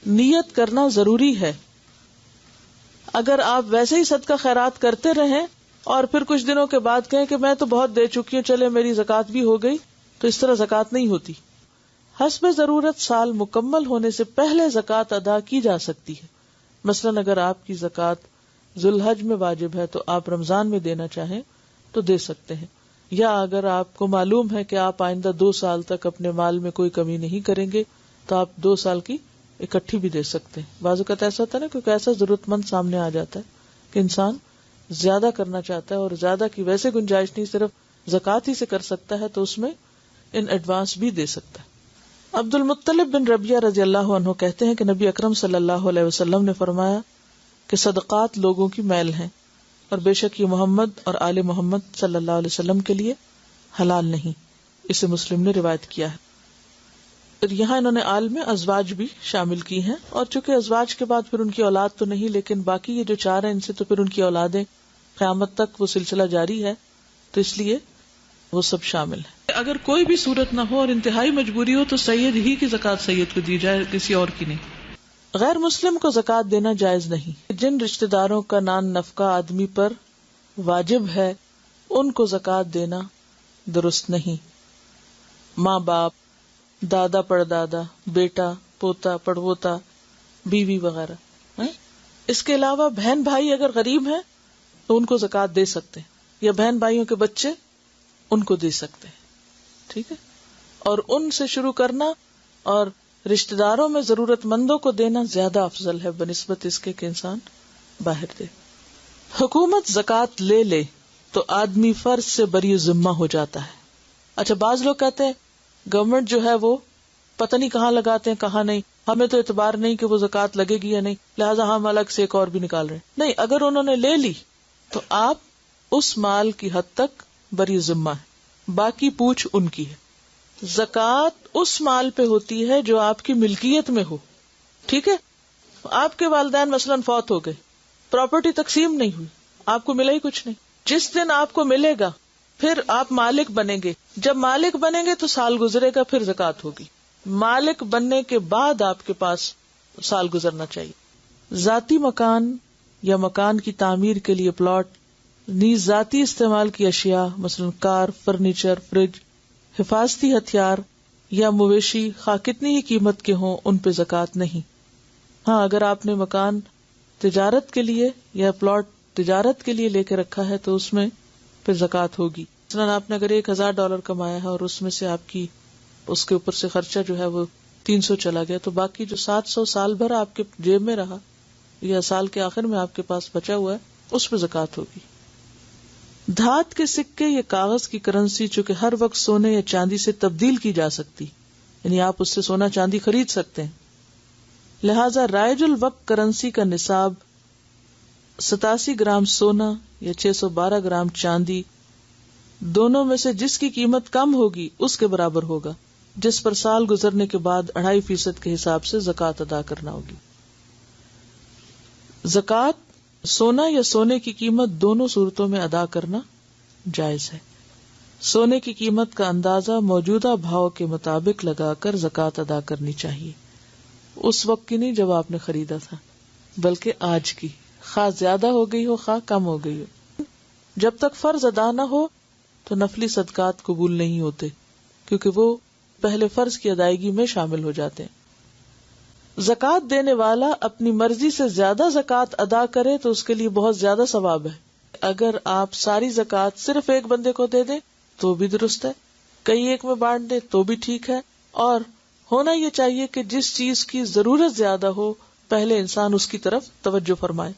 نیت کرنا ضروری ہے. اگر آپ ویسے ہی صدقہ خیرات کرتے رہیں اور پھر کچھ دنوں کے بعد کہیں کہ میں تو بہت دے چکی ہوں، چلے میری زکوٰۃ بھی ہو گئی، تو اس طرح زکوٰۃ نہیں ہوتی. حسب ضرورت سال مکمل ہونے سے پہلے زکوٰۃ ادا کی جا سکتی ہے. مثلاً اگر آپ کی زکوٰۃ ذوالحج میں واجب ہے تو آپ رمضان میں دینا چاہیں تو دے سکتے ہیں، یا اگر آپ کو معلوم ہے کہ آپ آئندہ 2 سال تک اپنے مال میں کوئی کمی نہیں کریں گے تو آپ 2 سال کی اکٹھی بھی دے سکتے ہیں. بعض اوقات ایسا ہوتا ہے نا، کیونکہ ایسا ضرورت مند سامنے آ جاتا ہے کہ انسان زیادہ کرنا چاہتا ہے اور زیادہ کی ویسے گنجائش نہیں، صرف زکوٰۃ ہی سے کر سکتا ہے، تو اس میں ان ایڈوانس بھی دے سکتا ہے. عبد المطلب بن ربیعہ رضی اللہ عنہ کہتے ہیں کہ نبی اکرم صلی اللہ علیہ وسلم نے فرمایا کہ صدقات لوگوں کی میل ہیں، اور بے شک یہ محمد اور آل محمد صلی اللہ علیہ وسلم کے لیے حلال نہیں. اسے مسلم نے روایت کیا ہے. یہاں انہوں نے آل میں ازواج بھی شامل کی ہیں، اور چونکہ ازواج کے بعد پھر ان کی اولاد تو نہیں، لیکن باقی یہ جو 4 ہیں ان سے تو پھر ان کی اولادیں قیامت تک وہ سلسلہ جاری ہے، تو اس لیے وہ سب شامل ہیں. اگر کوئی بھی صورت نہ ہو اور انتہائی مجبوری ہو تو سید ہی کی زکوٰۃ سید کو دی جائے، کسی اور کی نہیں. غیر مسلم کو زکوٰۃ دینا جائز نہیں. جن رشتہ داروں کا نان نفقہ آدمی پر واجب ہے ان کو زکوٰۃ دینا درست نہیں. ماں باپ، دادا پڑدادا، بیٹا پوتا پڑپوتا، بیوی وغیرہ. اس کے علاوہ بہن بھائی اگر غریب ہیں تو ان کو زکوٰۃ دے سکتے ہیں، یا بہن بھائیوں کے بچے ان کو دے سکتے ہیں. ٹھیک ہے، اور ان سے شروع کرنا اور رشتہ داروں میں ضرورت مندوں کو دینا زیادہ افضل ہے بنسبت اس کے کہ انسان باہر دے. حکومت زکوٰۃ لے لے تو آدمی فرض سے بری ذمہ ہو جاتا ہے. اچھا، بعض لوگ کہتے ہیں گورنمنٹ جو ہے وہ پتہ نہیں کہاں لگاتے ہیں کہاں نہیں، ہمیں تو اعتبار نہیں کہ وہ زکوٰۃ لگے گی یا نہیں، لہٰذا ہم الگ سے ایک اور بھی نکال رہے ہیں. نہیں، اگر انہوں نے لے لی تو آپ اس مال کی حد تک بری ذمہ ہے، باقی پوچھ ان کی ہے. زکوٰۃ اس مال پہ ہوتی ہے جو آپ کی ملکیت میں ہو. ٹھیک ہے، آپ کے والدین مثلاً فوت ہو گئے، پراپرٹی تقسیم نہیں ہوئی، آپ کو ملا ہی کچھ نہیں. جس دن آپ کو ملے گا پھر آپ مالک بنیں گے. جب مالک بنیں گے تو سال گزرے گا، پھر زکوٰۃ ہوگی. مالک بننے کے بعد آپ کے پاس سال گزرنا چاہیے. ذاتی مکان یا مکان کی تعمیر کے لیے پلاٹ، نیز ذاتی استعمال کی اشیاء مثلا کار، فرنیچر، فریج، حفاظتی ہتھیار یا مویشی خواہ کتنی ہی قیمت کے ہوں ان پہ زکوٰۃ نہیں. ہاں، اگر آپ نے مکان تجارت کے لیے یا پلاٹ تجارت کے لیے لے کے رکھا ہے تو اس میں پھر زکوٰۃ ہوگی. مثلاً آپ نے اگر $1,000 کمایا ہے اور اس میں سے آپ کی اس کے اوپر سے خرچہ جو ہے وہ 300 چلا گیا، تو باقی جو 700 سال بھر آپ کے جیب میں رہا یا سال کے آخر میں آپ کے پاس بچا ہوا ہے اس پہ زکوٰۃ ہوگی. دھات کے سکے یا کاغذ کی کرنسی چونکہ ہر وقت سونے یا چاندی سے تبدیل کی جا سکتی، یعنی آپ اس سے سونا چاندی خرید سکتے ہیں، لہذا رائج الوقت کرنسی کا نصاب 87 گرام سونا یا 612 گرام چاندی، دونوں میں سے جس کی قیمت کم ہوگی اس کے برابر ہوگا، جس پر سال گزرنے کے بعد 2.5% کے حساب سے زکوٰۃ ادا کرنا ہوگی. زکوٰۃ سونا یا سونے کی قیمت دونوں صورتوں میں ادا کرنا جائز ہے. سونے کی قیمت کا اندازہ موجودہ بھاؤ کے مطابق لگا کر زکوٰۃ ادا کرنی چاہیے. اس وقت کی نہیں جب آپ نے خریدا تھا، بلکہ آج کی، خواہ زیادہ ہو گئی ہو خواہ کم ہو گئی ہو. جب تک فرض ادا نہ ہو تو نفلی صدقات قبول نہیں ہوتے، کیونکہ وہ پہلے فرض کی ادائیگی میں شامل ہو جاتے ہیں. زکوٰۃ دینے والا اپنی مرضی سے زیادہ زکوٰۃ ادا کرے تو اس کے لیے بہت زیادہ ثواب ہے. اگر آپ ساری زکوٰۃ صرف ایک بندے کو دے دیں تو بھی درست ہے، کئی ایک میں بانٹ دیں تو بھی ٹھیک ہے. اور ہونا یہ چاہیے کہ جس چیز کی ضرورت زیادہ ہو پہلے انسان اس کی طرف توجہ فرمائے.